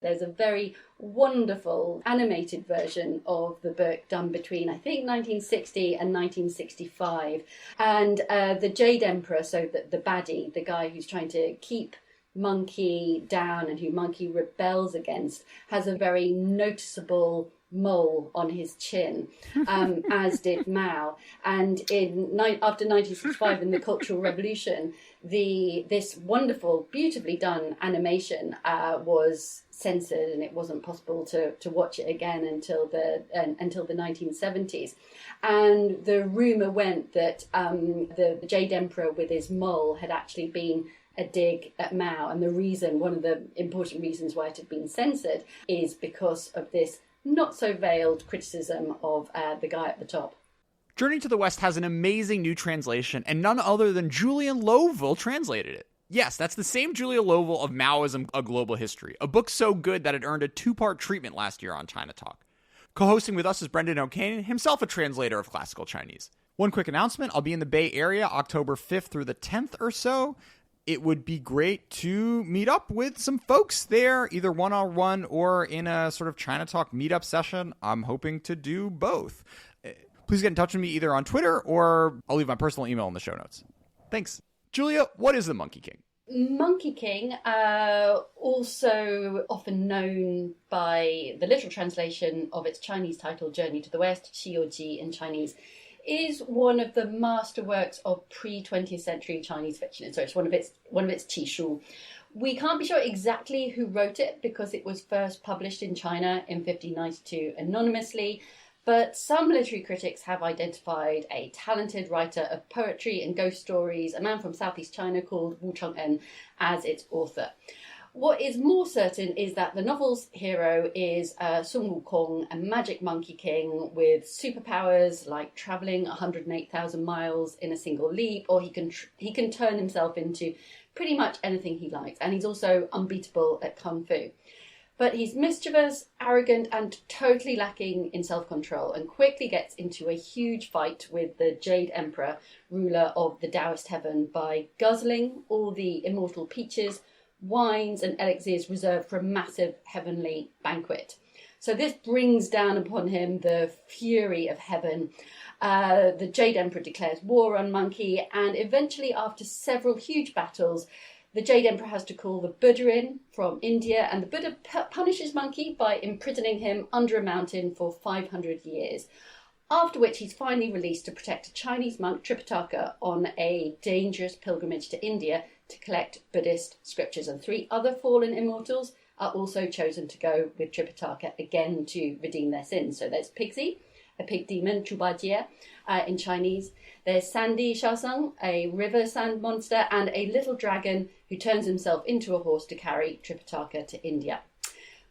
There's a very wonderful animated version of the book done between, I think, 1960 and 1965. And the Jade Emperor, so the baddie, the guy who's trying to keep Monkey down and who Monkey rebels against, has a very noticeable mole on his chin, as did Mao. And after 1965, in the Cultural Revolution, this wonderful, beautifully done animation was censored, and it wasn't possible to watch it again until the 1970s. And the rumor went that the Jade Emperor with his mole had actually been a dig at Mao, and one of the important reasons why it had been censored is because of this not so veiled criticism of the guy at the top. Journey to the West has an amazing new translation, and none other than Julian Lovell translated it. Yes, that's the same Julia Lovell of Maoism: A Global History, a book so good that it earned a 2-part treatment last year on China Talk. Co-hosting with us is Brendan O'Kane, himself a translator of classical Chinese. One quick announcement: I'll be in the Bay Area October 5th through the 10th or so. It would be great to meet up with some folks there, either one-on-one or in a sort of China Talk meetup session. I'm hoping to do both. Please get in touch with me either on Twitter, or I'll leave my personal email in the show notes. Thanks. Julia, what is the Monkey King? Monkey King, also often known by the literal translation of its Chinese title, Journey to the West, 西游记 in Chinese, is one of the masterworks of pre-20th century Chinese fiction. So it's one of its qishu. We can't be sure exactly who wrote it because it was first published in China in 1592 anonymously, but some literary critics have identified a talented writer of poetry and ghost stories, a man from Southeast China called Wu Chang'en, as its author. What is more certain is that the novel's hero is Sun Wukong, a magic monkey king with superpowers like travelling 108,000 miles in a single leap, or he can turn himself into pretty much anything he likes. And he's also unbeatable at kung fu. But he's mischievous, arrogant, and totally lacking in self-control, and quickly gets into a huge fight with the Jade Emperor, ruler of the Taoist heaven, by guzzling all the immortal peaches, wines and elixirs reserved for a massive heavenly banquet. So this brings down upon him the fury of heaven. The Jade Emperor declares war on Monkey, and eventually, after several huge battles, the Jade Emperor has to call the Buddha in from India, and the Buddha punishes Monkey by imprisoning him under a mountain for 500 years. After which he's finally released to protect a Chinese monk, Tripitaka, on a dangerous pilgrimage to India to collect Buddhist scriptures. And 3 other fallen immortals are also chosen to go with Tripitaka again to redeem their sins. So there's Pigsy, a pig demon, Chubajie, in Chinese. There's Sandy Shaoseng, a river sand monster, and a little dragon who turns himself into a horse to carry Tripitaka to India.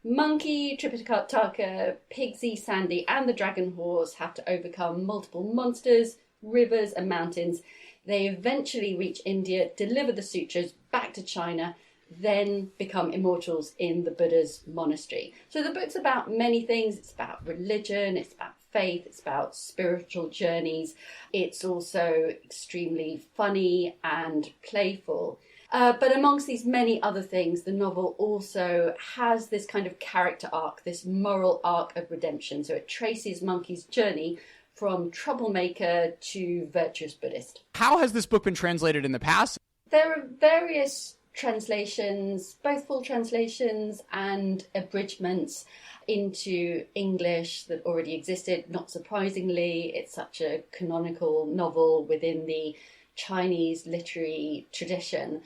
Monkey, Tripitaka, Pigsy, Sandy, and the dragon horse have to overcome multiple monsters, rivers, and mountains. They eventually reach India, deliver the sutras back to China, then become immortals in the Buddha's monastery. So the book's about many things. It's about religion, it's about faith, it's about spiritual journeys. It's also extremely funny and playful. But amongst these many other things, the novel also has this kind of character arc, this moral arc of redemption. So it traces Monkey's journey from troublemaker to virtuous Buddhist. How has this book been translated in the past? There are various translations, both full translations and abridgments into English that already existed. Not surprisingly, it's such a canonical novel within the Chinese literary tradition.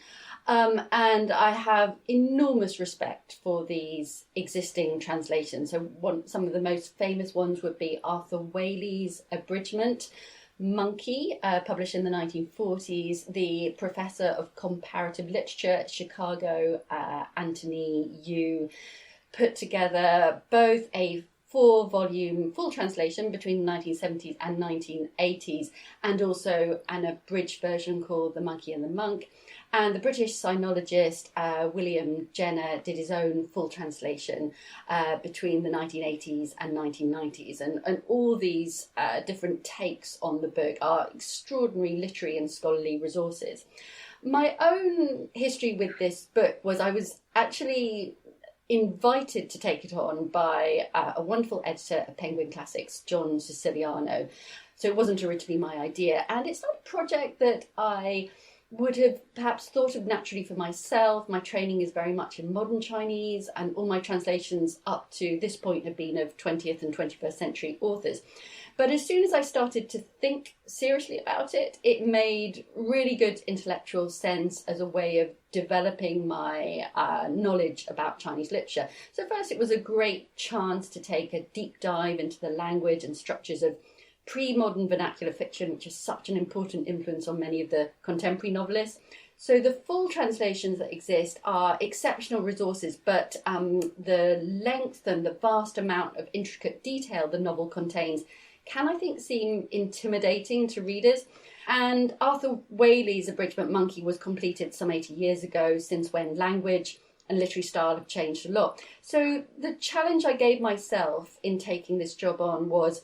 And I have enormous respect for these existing translations. So some of the most famous ones would be Arthur Waley's abridgment, Monkey, published in the 1940s. The professor of comparative literature at Chicago, Anthony Yu, put together both a 4-volume full translation between the 1970s and 1980s, and also an abridged version called The Monkey and the Monk. And the British sinologist William Jenner did his own full translation between the 1980s and 1990s. And all these different takes on the book are extraordinary literary and scholarly resources. My own history with this book was I was actually invited to take it on by a wonderful editor of Penguin Classics, John Siciliano. So it wasn't originally my idea. And it's not a project that I would have perhaps thought of naturally for myself. My training is very much in modern Chinese, and all my translations up to this point have been of 20th and 21st century authors. But as soon as I started to think seriously about it, it made really good intellectual sense as a way of developing my knowledge about Chinese literature. So first, it was a great chance to take a deep dive into the language and structures of pre-modern vernacular fiction, which is such an important influence on many of the contemporary novelists. So the full translations that exist are exceptional resources, but the length and the vast amount of intricate detail the novel contains can, I think, seem intimidating to readers. And Arthur Waley's Abridgment Monkey was completed some 80 years ago, since when language and literary style have changed a lot. So the challenge I gave myself in taking this job on was,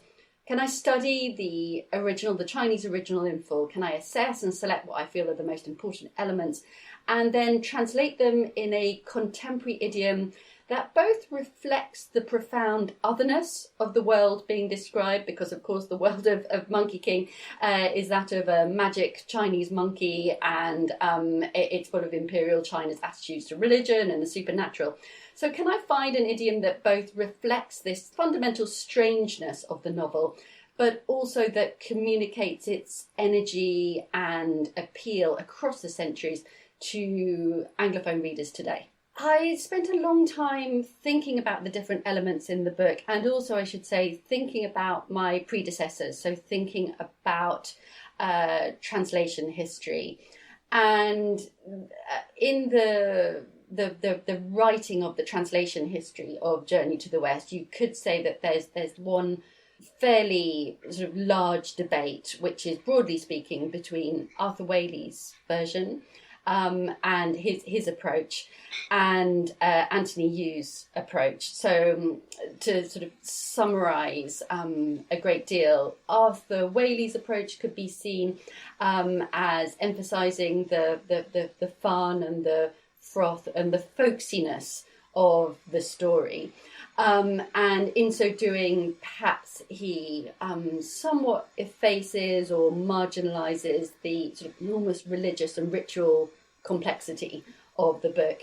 can I study the Chinese original in full? Can I assess and select what I feel are the most important elements, and then translate them in a contemporary idiom that both reflects the profound otherness of the world being described, because of course the world of Monkey King is that of a magic Chinese monkey, and it's full of imperial China's attitudes to religion and the supernatural. So can I find an idiom that both reflects this fundamental strangeness of the novel, but also that communicates its energy and appeal across the centuries to Anglophone readers today? I spent a long time thinking about the different elements in the book, and also, I should say, thinking about my predecessors, so thinking about translation history. And in the writing of the translation history of Journey to the West, you could say that there's one fairly sort of large debate, which is, broadly speaking, between Arthur Waley's version and his approach, and Anthony Yu's approach. So to sort of summarise a great deal, Arthur Waley's approach could be seen as emphasising the fun and the froth and the folksiness of the story. And in so doing, perhaps he somewhat effaces or marginalises the sort of enormous religious and ritual complexity of the book.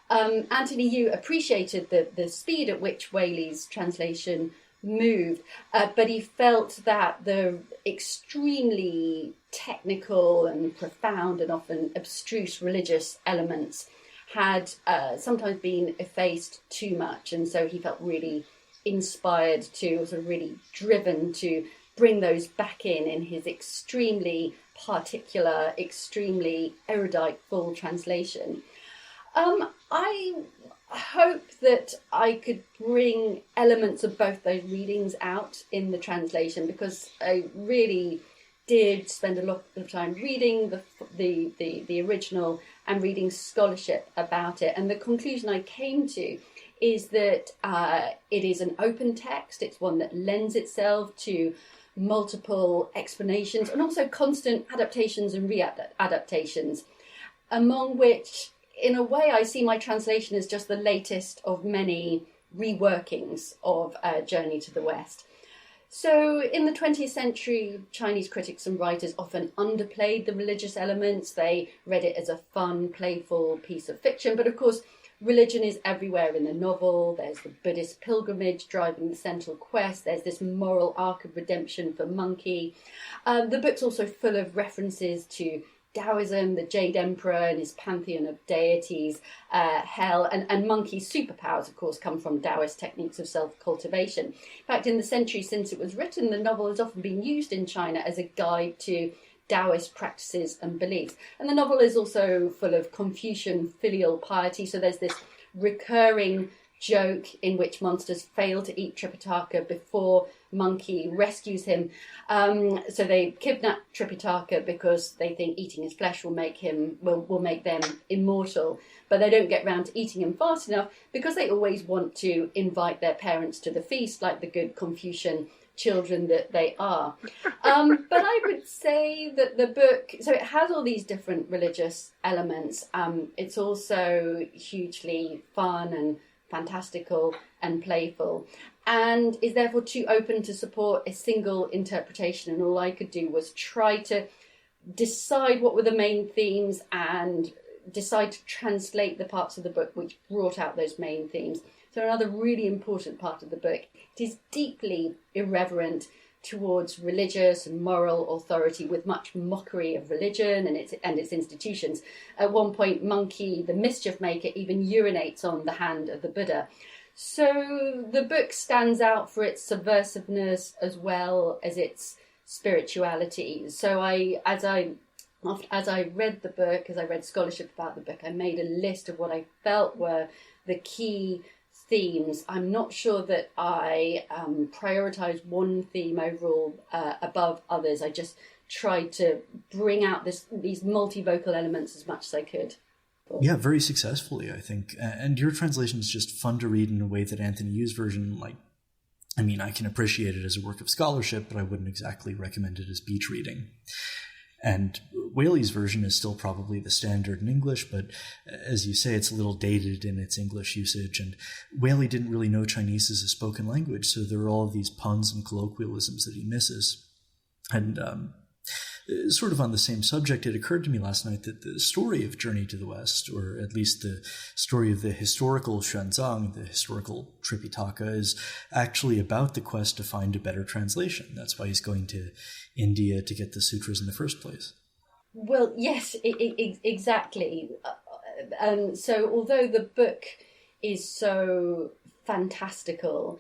Anthony Yu appreciated the speed at which Waley's translation moved, but he felt that the extremely technical and profound and often abstruse religious elements had sometimes been effaced too much, and so he felt really inspired to, sort of really driven to bring those back in his extremely particular, extremely erudite full translation. I hope that I could bring elements of both those readings out in the translation, because I really did spend a lot of time reading the original and reading scholarship about it. And the conclusion I came to is that it is an open text. It's one that lends itself to multiple explanations and also constant adaptations and re-adaptations, among which, in a way, I see my translation as just the latest of many reworkings of Journey to the West. So in the 20th century, Chinese critics and writers often underplayed the religious elements. They read it as a fun, playful piece of fiction. But of course, religion is everywhere in the novel. There's the Buddhist pilgrimage driving the central quest. There's this moral arc of redemption for Monkey. The book's also full of references to Taoism, the Jade Emperor and his pantheon of deities, hell, and Monkey's superpowers, of course, come from Taoist techniques of self-cultivation. In fact, in the century since it was written, the novel has often been used in China as a guide to Taoist practices and beliefs. And the novel is also full of Confucian filial piety, so there's this recurring joke in which monsters fail to eat Tripitaka before Monkey rescues him. So they kidnap Tripitaka because they think eating his flesh will make them immortal, but they don't get round to eating him fast enough because they always want to invite their parents to the feast, like the good Confucian children that they are. But I would say that the book, so it has all these different religious elements. It's also hugely fun and fantastical and playful, and is therefore too open to support a single interpretation. And all I could do was try to decide what were the main themes and decide to translate the parts of the book which brought out those main themes. So another really important part of the book, it is deeply irreverent towards religious and moral authority, with much mockery of religion and its institutions. At one point, Monkey, the mischief maker, even urinates on the hand of the Buddha. So the book stands out for its subversiveness as well as its spirituality. So as I read the book, as I read scholarship about the book, I made a list of what I felt were the key themes. I'm not sure that I prioritized one theme overall above others. I just tried to bring out these multivocal elements as much as I could. Yeah, very successfully, I think. And your translation is just fun to read in a way that Anthony Yu's version, I can appreciate it as a work of scholarship, but I wouldn't exactly recommend it as beach reading. And Whaley's version is still probably the standard in English, but as you say, it's a little dated in its English usage. And Whaley didn't really know Chinese as a spoken language, so there are all of these puns and colloquialisms that he misses. And sort of on the same subject, it occurred to me last night that the story of Journey to the West, or at least the story of the historical Xuanzang, the historical Tripitaka, is actually about the quest to find a better translation. That's why he's going to India to get the sutras in the first place. Well, yes, exactly. So although the book is so fantastical,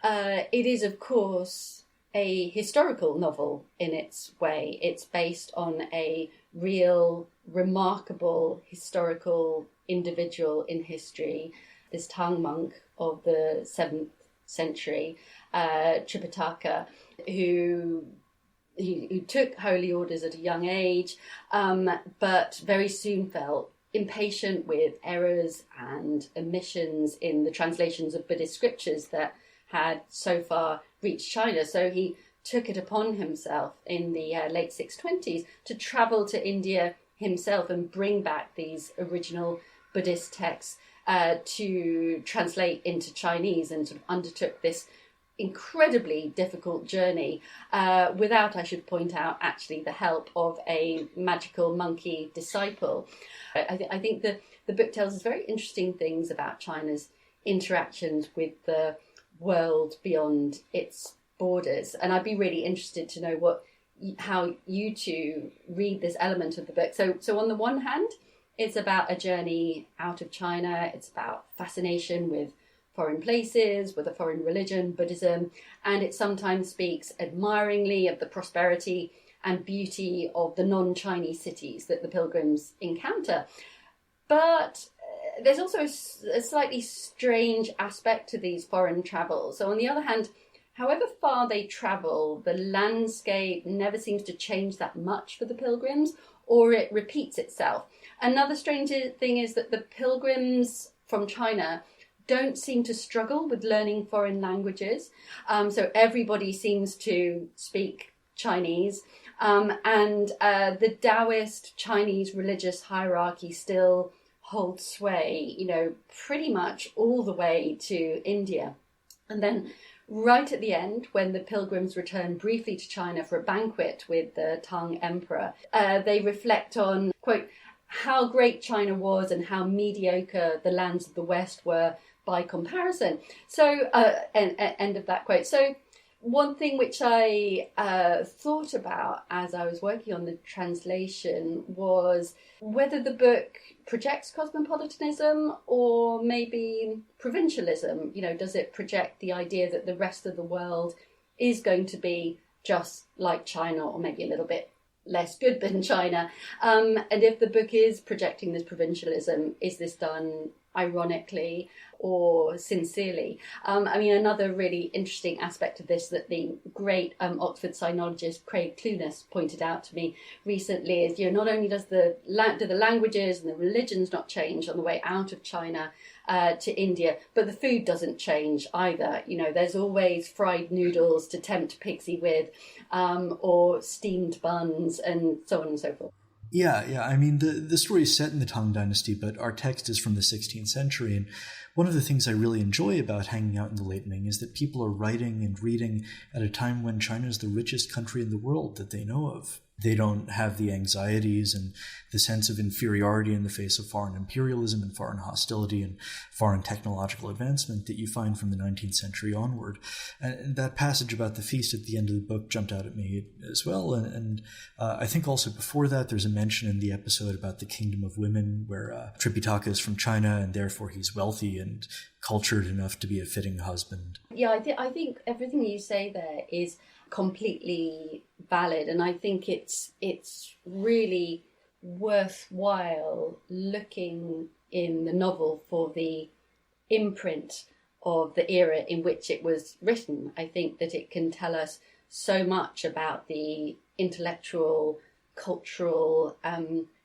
it is, of course, a historical novel in its way. It's based on a real, remarkable historical individual in history, this Tang monk of the 7th century, Tripitaka, who took holy orders at a young age, but very soon felt impatient with errors and omissions in the translations of Buddhist scriptures that had so far reached China. So he took it upon himself in the late 620s to travel to India himself and bring back these original Buddhist texts to translate into Chinese, and sort of undertook this incredibly difficult journey without, I should point out, actually the help of a magical monkey disciple. I think the book tells us very interesting things about China's interactions with the world beyond its borders, and I'd be really interested to know how you two read this element of the book. So on the one hand, it's about a journey out of China. It's about fascination with foreign places, with a foreign religion, Buddhism, and it sometimes speaks admiringly of the prosperity and beauty of the non-Chinese cities that the pilgrims encounter. But there's also a slightly strange aspect to these foreign travels. So on the other hand, however far they travel, the landscape never seems to change that much for the pilgrims, or it repeats itself. Another strange thing is that the pilgrims from China don't seem to struggle with learning foreign languages. So everybody seems to speak Chinese. And the Taoist Chinese religious hierarchy still hold sway, pretty much all the way to India. And then right at the end, when the pilgrims return briefly to China for a banquet with the Tang emperor, they reflect on, quote, how great China was and how mediocre the lands of the West were by comparison. So, end of that quote. So one thing which I thought about as I was working on the translation was whether the book projects cosmopolitanism or maybe provincialism. Does it project the idea that the rest of the world is going to be just like China, or maybe a little bit less good than China? And if the book is projecting this provincialism, is this done ironically or sincerely? Another really interesting aspect of this that the great Oxford sinologist Craig Clunas pointed out to me recently is, not only do the languages and the religions not change on the way out of China to India, but the food doesn't change either. There's always fried noodles to tempt Pixie with, or steamed buns, and so on and so forth. Yeah. The story is set in the Tang Dynasty, but our text is from the 16th century. And one of the things I really enjoy about hanging out in the late Ming is that people are writing and reading at a time when China is the richest country in the world that they know of. They don't have the anxieties and the sense of inferiority in the face of foreign imperialism and foreign hostility and foreign technological advancement that you find from the 19th century onward. And that passage about the feast at the end of the book jumped out at me as well. And I think also before that, there's a mention in the episode about the kingdom of women where Tripitaka is from China and therefore he's wealthy and cultured enough to be a fitting husband. Yeah, I think everything you say there is completely valid, and I think it's really worthwhile looking in the novel for the imprint of the era in which it was written. I think that it can tell us so much about the intellectual, cultural,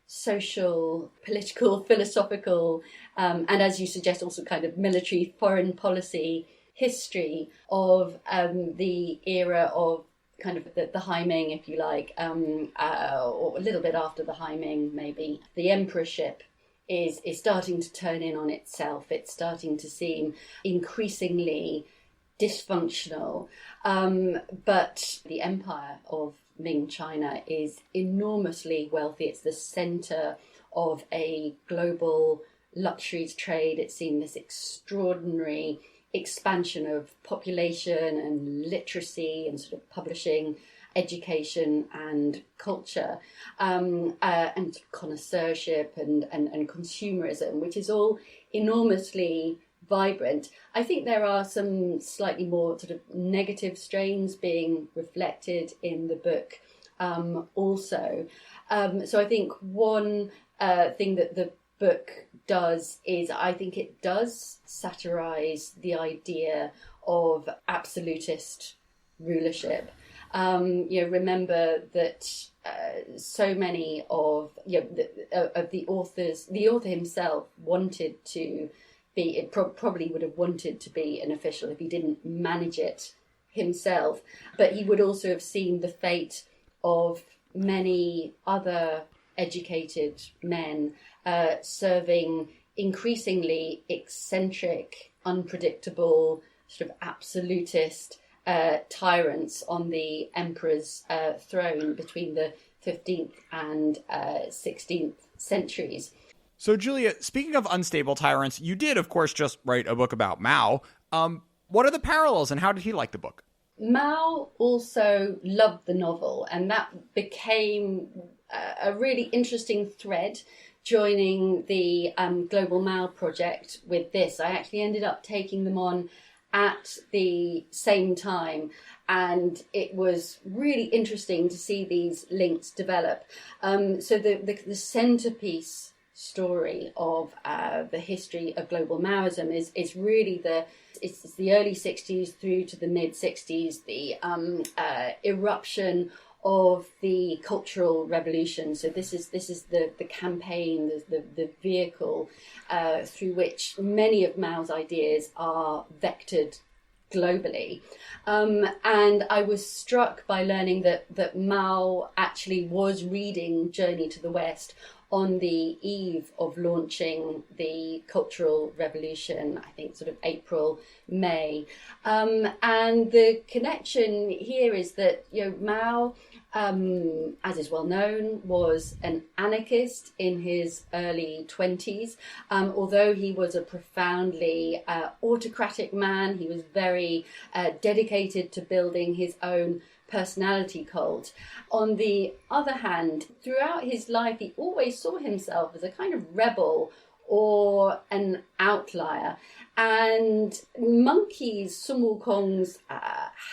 social, political, philosophical, and as you suggest, also kind of military, foreign policy history of the era of kind of the High Ming, if you like, or a little bit after the High Ming, maybe. The emperorship is starting to turn in on itself. It's starting to seem increasingly dysfunctional. But the empire of Ming China is enormously wealthy. It's the centre of a global luxuries trade. It's seen this extraordinary expansion of population and literacy and sort of publishing, education and culture, and connoisseurship and consumerism, which is all enormously vibrant. I think there are some slightly more sort of negative strains being reflected in the book also. So I think one thing that the book does is I think it does satirize the idea of absolutist rulership. Remember that so many of the authors, the author himself wanted to be, probably would have wanted to be an official if he didn't manage it himself, but he would also have seen the fate of many other educated men serving increasingly eccentric, unpredictable, sort of absolutist tyrants on the emperor's throne between the 15th and 16th centuries. So, Julia, speaking of unstable tyrants, you did, of course, just write a book about Mao. What are the parallels and how did he like the book? Mao also loved the novel, and that became a really interesting thread joining the Global Mao project with this. I actually ended up taking them on at the same time, and it was really interesting to see these links develop. So the centerpiece story of the history of global Maoism is really it's the early 60s through to the mid 60s, the eruption of the Cultural Revolution. So this is the campaign, the vehicle through which many of Mao's ideas are vectored globally. And I was struck by learning that Mao actually was reading Journey to the West on the eve of launching the Cultural Revolution, I think sort of April, May. And the connection here is that, Mao, as is well known, was an anarchist in his early 20s. Although he was a profoundly autocratic man, he was very dedicated to building his own personality cult. On the other hand, throughout his life, he always saw himself as a kind of rebel or an outlier. And monkeys, Sun Wukong's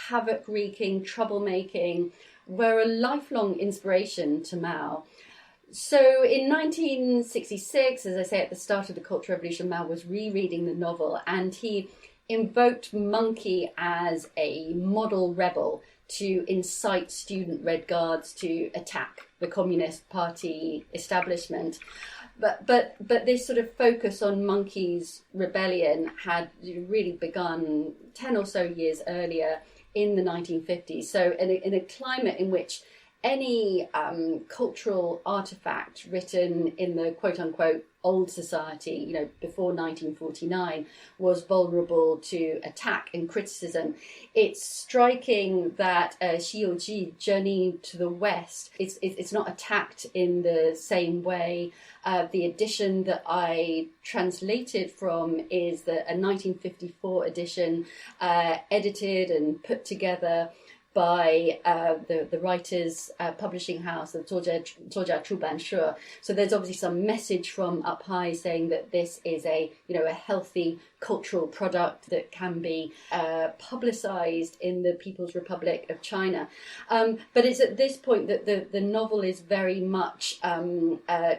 havoc-wreaking, troublemaking, were a lifelong inspiration to Mao. So in 1966, as I say, at the start of the Cultural Revolution, Mao was rereading the novel, and he invoked Monkey as a model rebel to incite student Red Guards to attack the Communist Party establishment. But this sort of focus on Monkey's rebellion had really begun 10 or so years earlier in the 1950s. So in a climate in which any cultural artifact written in the quote-unquote old society, you know, before 1949, was vulnerable to attack and criticism. It's striking that Xiuji, Journey to the West, it's not attacked in the same way. The edition that I translated from is a 1954 edition, edited and put together by the writers' publishing house, the Zhuojia Chubanshe. So there's obviously some message from up high saying that this is a healthy cultural product that can be publicized in the People's Republic of China. But it's at this point that the novel is very much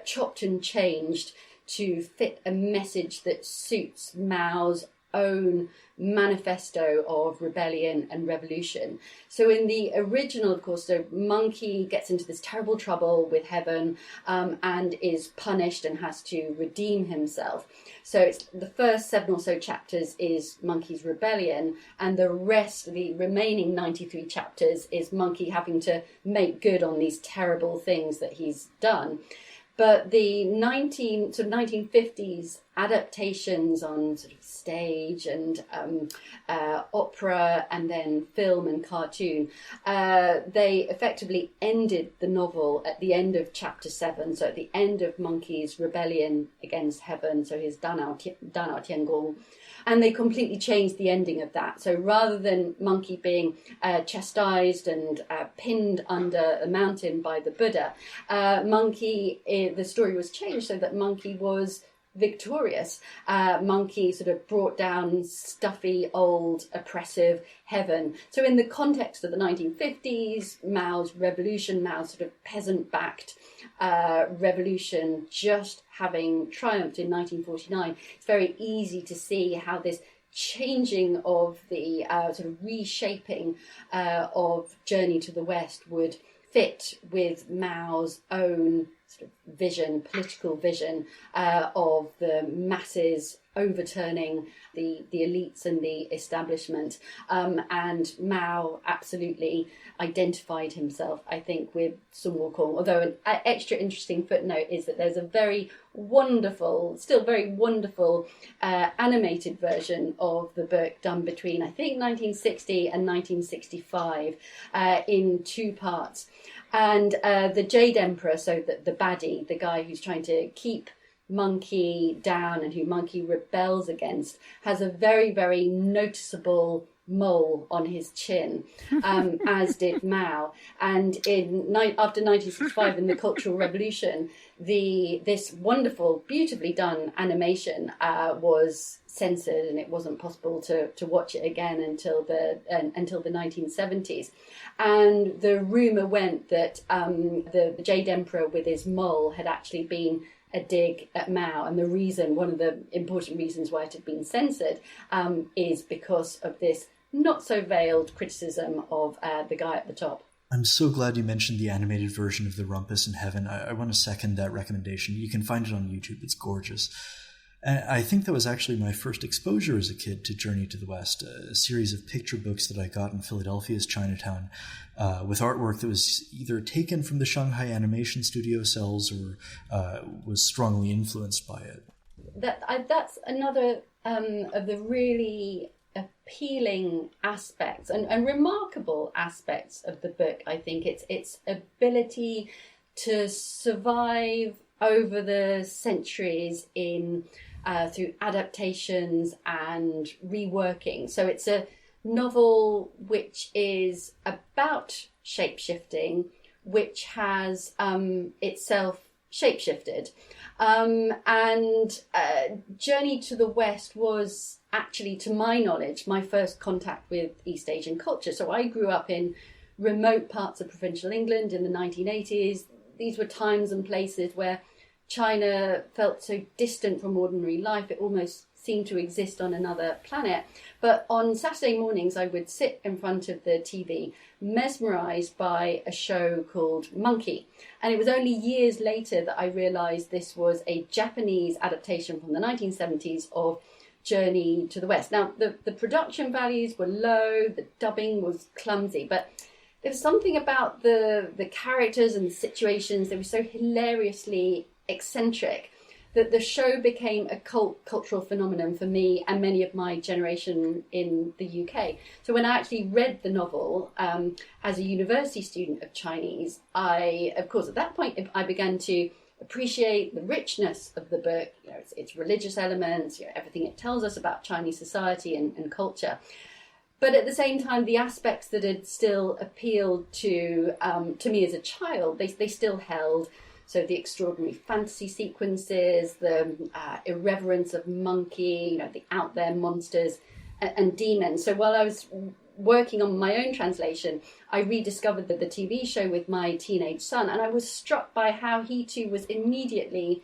chopped and changed to fit a message that suits Mao's own manifesto of rebellion and revolution. So in the original, of course, the monkey gets into this terrible trouble with heaven and is punished and has to redeem himself. So it's the first 7 or so chapters is Monkey's rebellion, and the remaining 93 chapters is Monkey having to make good on these terrible things that he's done. But the 1950s adaptations on sort of stage and opera and then film and cartoon, they effectively ended the novel at the end of chapter 7. So at the end of Monkey's rebellion against heaven, so his Danao Tiangong. And they completely changed the ending of that. So rather than Monkey being chastised and pinned under a mountain by the Buddha, the story was changed so that Monkey was victorious. Monkey sort of brought down stuffy, old, oppressive heaven. So in the context of the 1950s, Mao's revolution, Mao's sort of peasant-backed revolution just having triumphed in 1949, it's very easy to see how this changing of the sort of reshaping of Journey to the West would fit with Mao's own sort of vision, political vision of the masses overturning the elites and the establishment. And Mao absolutely identified himself, I think, with Sun Wukong. Although an extra interesting footnote is that there's a still very wonderful animated version of the book done between, I think, 1960 and 1965 in 2 parts. And the Jade Emperor, so the baddie, the guy who's trying to keep Monkey down and who Monkey rebels against, has a very, very noticeable mole on his chin, as did Mao. And after 1965, in the Cultural Revolution, this wonderful, beautifully done animation was censored, and it wasn't possible to watch it again until the 1970s. And the rumour went that the Jade Emperor with his mole had actually been a dig at Mao, and one of the important reasons why it had been censored is because of this not so veiled criticism of the guy at the top. I'm so glad you mentioned the animated version of The Rumpus in Heaven. I want to second that recommendation. You can find it on YouTube. It's gorgeous. I think that was actually my first exposure as a kid to Journey to the West, a series of picture books that I got in Philadelphia's Chinatown with artwork that was either taken from the Shanghai animation studio cells or was strongly influenced by it. That's another of the really appealing aspects and remarkable aspects of the book. I think its ability to survive over the centuries in through adaptations and reworking. So it's a novel which is about shape-shifting, which has itself shape-shifted. And Journey to the West was actually, to my knowledge, my first contact with East Asian culture. So I grew up in remote parts of provincial England in the 1980s. These were times and places where China felt so distant from ordinary life, it almost seemed to exist on another planet. But on Saturday mornings, I would sit in front of the TV, mesmerised by a show called Monkey. And it was only years later that I realised this was a Japanese adaptation from the 1970s of Journey to the West. Now, the production values were low, the dubbing was clumsy, but there was something about the characters and the situations, they were so hilariously eccentric that the show became a cultural phenomenon for me and many of my generation in the UK. So when I actually read the novel as a university student of Chinese, I, of course, at that point, I began to appreciate the richness of the book, its religious elements, everything it tells us about Chinese society and culture. But at the same time, the aspects that had still appealed to me as a child, they still held. So the extraordinary fantasy sequences, the irreverence of monkey, the out there monsters and demons. So while I was working on my own translation, I rediscovered the TV show with my teenage son, and I was struck by how he too was immediately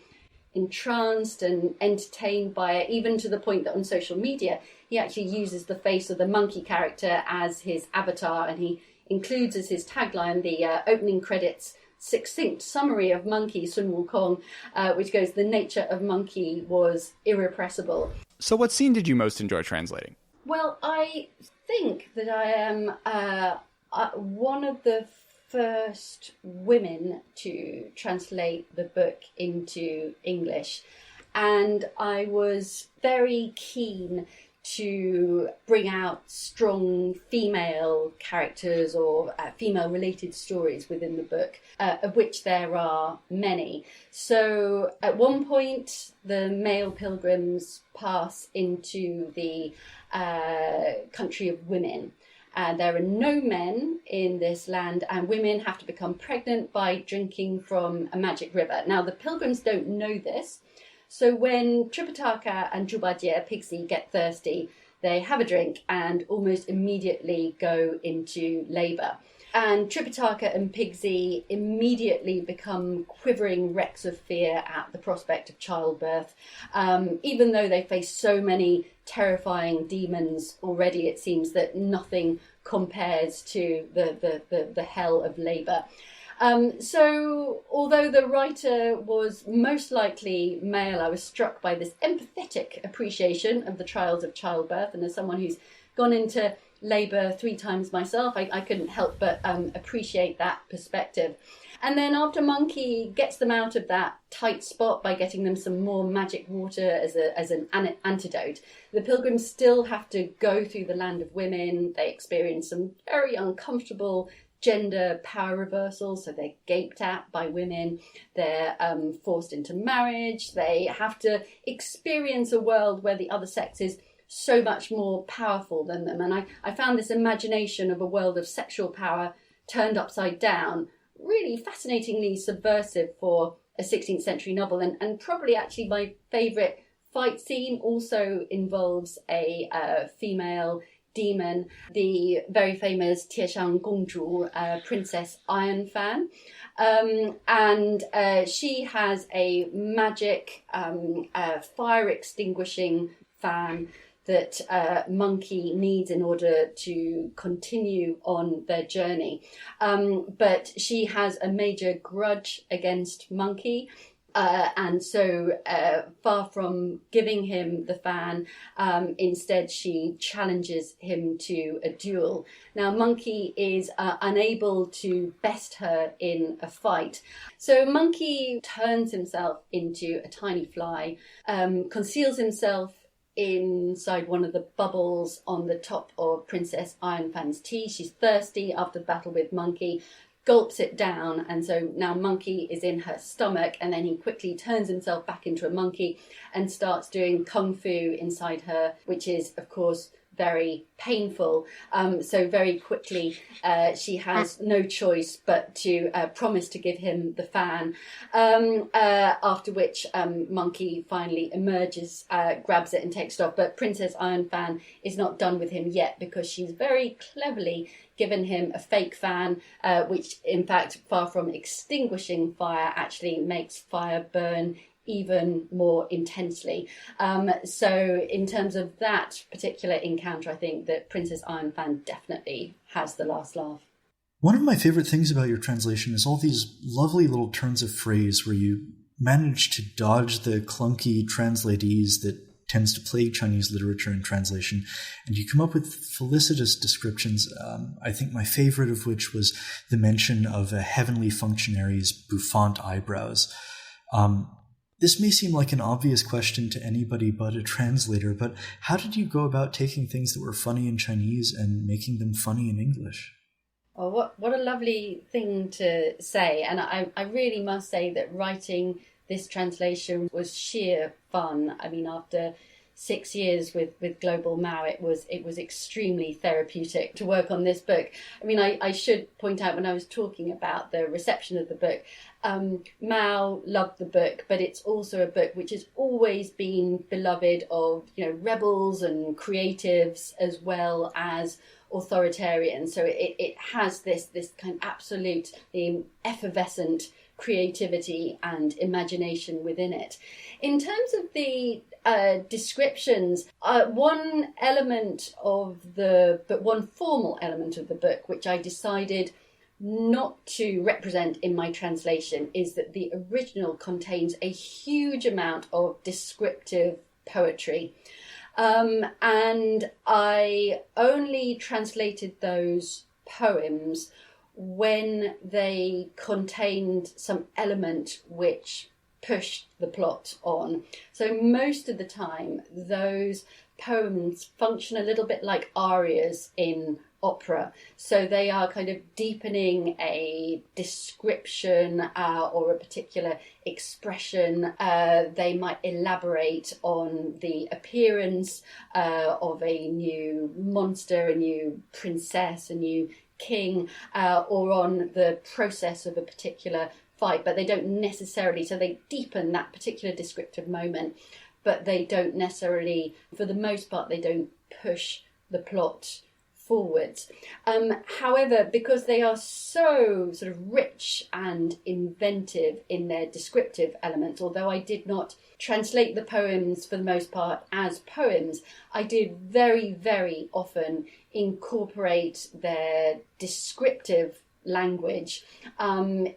entranced and entertained by it, even to the point that on social media he actually uses the face of the monkey character as his avatar, and he includes as his tagline the opening credits succinct summary of monkey Sun Wukong, which goes, "The nature of monkey was irrepressible." So what scene did you most enjoy translating? Well, I think that I am one of the first women to translate the book into English, and I was very keen to bring out strong female characters or female-related stories within the book, of which there are many. So at one point, the male pilgrims pass into the country of women. There are no men in this land, and women have to become pregnant by drinking from a magic river. Now, the pilgrims don't know this, so when Tripitaka and Jubajie, Pigsy, get thirsty, they have a drink and almost immediately go into labour. And Tripitaka and Pigsy immediately become quivering wrecks of fear at the prospect of childbirth. Even though they face so many terrifying demons already, it seems that nothing compares to the hell of labour. So although the writer was most likely male, I was struck by this empathetic appreciation of the trials of childbirth. And as someone who's gone into labour 3 times myself, I couldn't help but appreciate that perspective. And then after Monkey gets them out of that tight spot by getting them some more magic water as an antidote, the pilgrims still have to go through the land of women. They experience some very uncomfortable gender power reversals, so they're gaped at by women, they're forced into marriage, they have to experience a world where the other sex is so much more powerful than them. And I found this imagination of a world of sexual power turned upside down really fascinatingly subversive for a 16th century novel, and probably actually my favourite fight scene also involves a female demon, the very famous Tieshang Gongzhu, Princess Iron Fan. And she has a magic fire extinguishing fan that Monkey needs in order to continue on their journey. But she has a major grudge against Monkey. And so far from giving him the fan, instead she challenges him to a duel. Now Monkey is unable to best her in a fight. So Monkey turns himself into a tiny fly, conceals himself inside one of the bubbles on the top of Princess Ironfan's tea. She's thirsty after the battle with Monkey, gulps it down, and so now Monkey is in her stomach, and then he quickly turns himself back into a monkey and starts doing kung fu inside her, which is of course very painful. So very quickly she has no choice but to promise to give him the fan, after which Monkey finally emerges, grabs it and takes it off. But Princess Iron Fan is not done with him yet, because she's very cleverly given him a fake fan, which in fact, far from extinguishing fire, actually makes fire burn even more intensely. So in terms of that particular encounter, I think that Princess Iron Fan definitely has the last laugh. One of my favorite things about your translation is all these lovely little turns of phrase where you manage to dodge the clunky translatees that tends to plague Chinese literature and translation, and you come up with felicitous descriptions, I think my favorite of which was the mention of a heavenly functionary's bouffant eyebrows. This may seem like an obvious question to anybody but a translator, but how did you go about taking things that were funny in Chinese and making them funny in English? Oh, what a lovely thing to say. And I really must say that writing this translation was sheer fun. I mean, after 6 years with Global Mao, it was extremely therapeutic to work on this book. I mean, I should point out when I was talking about the reception of the book, Mao loved the book, but it's also a book which has always been beloved of, rebels and creatives as well as authoritarians. So it has this kind of absolute effervescent creativity and imagination within it. In terms of the descriptions, one formal element of the book, which I decided not to represent in my translation, is that the original contains a huge amount of descriptive poetry. And I only translated those poems when they contained some element which pushed the plot on. So most of the time, those poems function a little bit like arias in opera. So they are kind of deepening a description or a particular expression. They might elaborate on the appearance of a new monster, a new princess, a new king, or on the process of a particular fight, but they don't necessarily, so they deepen that particular descriptive moment, but they don't necessarily, for the most part, they don't push the plot forwards. However, because they are so sort of rich and inventive in their descriptive elements, although I did not translate the poems for the most part as poems, I did very, very often incorporate their descriptive language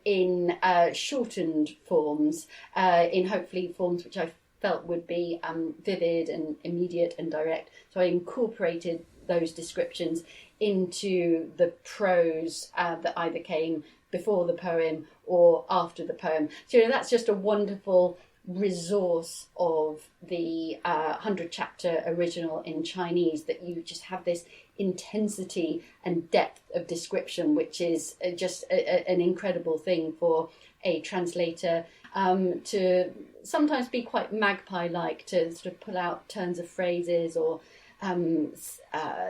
in shortened forms, in hopefully forms which I felt would be vivid and immediate and direct. So I incorporated those descriptions into the prose that either came before the poem or after the poem. So that's just a wonderful resource of the 100-chapter original in Chinese, that you just have this intensity and depth of description, which is just an incredible thing for a translator to sometimes be quite magpie-like, to sort of pull out turns of phrases or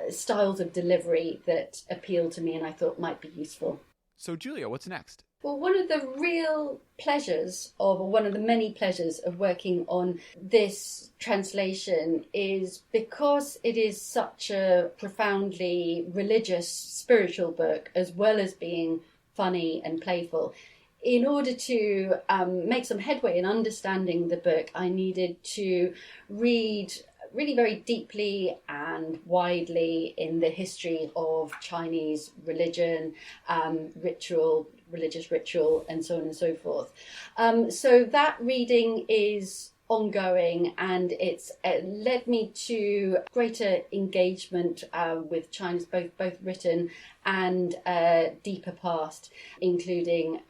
styles of delivery that appeal to me and I thought might be useful. So Julia, what's next? Well, one of the real pleasures of, or one of the many pleasures of working on this translation is because it is such a profoundly religious, spiritual book, as well as being funny and playful. In order to make some headway in understanding the book, I needed to read really very deeply and widely in the history of Chinese religion, religious ritual, and so on and so forth. So that reading is ongoing, and it's led me to greater engagement with China's both written and deeper past, including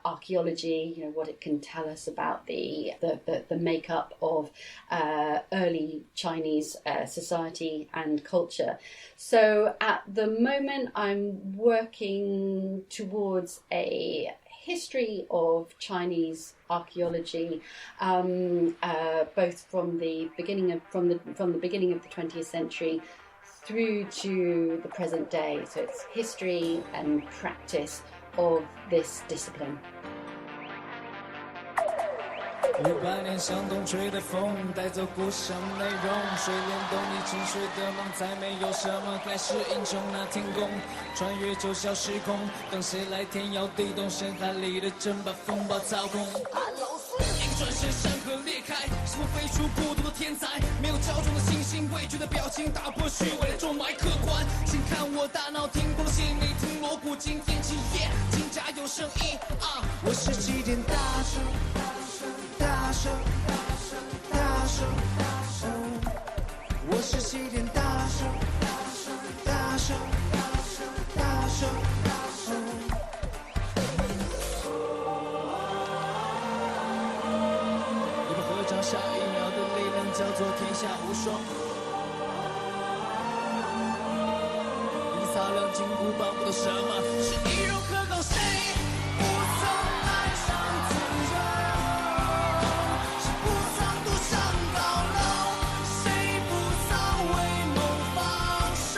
archaeology, what it can tell us about the makeup of early Chinese society and culture. So at the moment I'm working towards a history of Chinese archaeology, both from the beginning of the 20th century through to the present day. So it's history and practice of this discipline. 500年向东吹的风，带走故乡内容，水帘洞里沉睡的梦，再没有什么开始英雄那天宫，穿越九霄时空，等谁来天摇地动，深海里的针把风暴操控。一个转身，山河裂开，是我飞出孤独的天才，没有骄纵的信心，畏惧的表情，打破虚伪的中脉客观。请看我大脑听过的心里听锣鼓，今天起夜，金甲有声音啊！我是起点大声。大声，大声，大声，大声！我是起点，大声，大声，大声，大声，大声，大声！下无双。你擦亮筋骨，帮不到什么，是你如何搞谁不曾爱上自由，是不曾独上高楼，谁不曾为梦放手，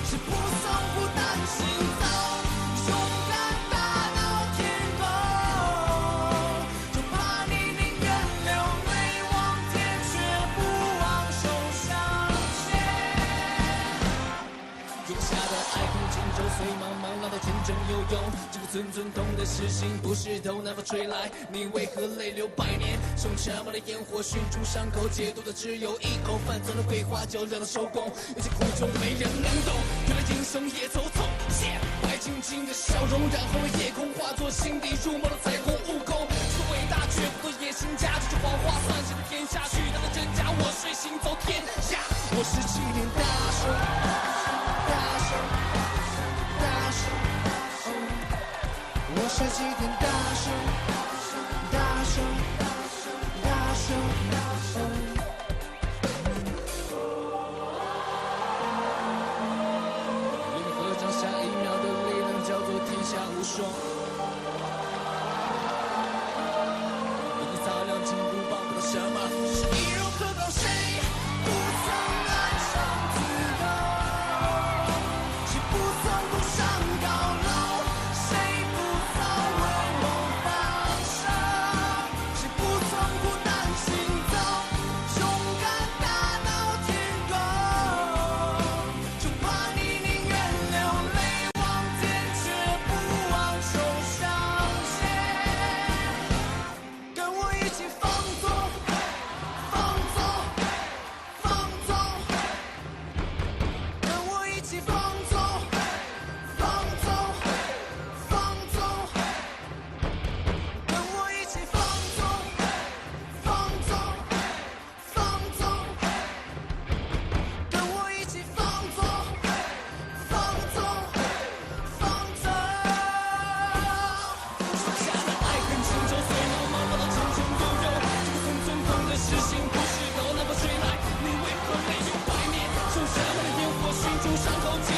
是不曾孤单行走，勇敢大闹天宫，就怕你宁愿流泪望天，却不忘手上线。永下的爱恨情仇随茫茫浪涛见证有用，这个寸寸痛的痴心不是头南风吹来，你为何泪流百年？用沉默的烟火熏出伤口，解毒的只有一口饭，做了桂花酒让它收工，有些苦衷没人能懂，原来英雄也走走谢白晶晶的笑容，染红了夜空，化作心底入梦的彩虹。悟空是伟大却不做野心家，这是黄花算计的天下，虚当的真假，我随行走天下，我是齐天大圣，大圣，大圣，我是齐天大圣，大圣，大圣，灵合掌下一秒的力量叫做天下无双。你擦亮筋骨，帮不到什么，是你如何搞谁不曾爱上自由，是不曾独上高楼，谁不曾为梦放手，是不曾孤单行走，勇敢大闹天宫，就怕你宁愿流泪望天，却不忘手上线。跟我一起放纵，放纵，放纵，跟我一起放纵，放纵，放纵，跟我一起放纵，放纵，放纵，跟我一起放纵，放纵，放纵。剩下的爱恨情仇随茫茫浪涛千种悠悠，这个寸寸痛的痴心不是头南风吹来，你为何泪流百年？用什么的烟火熏出伤口，解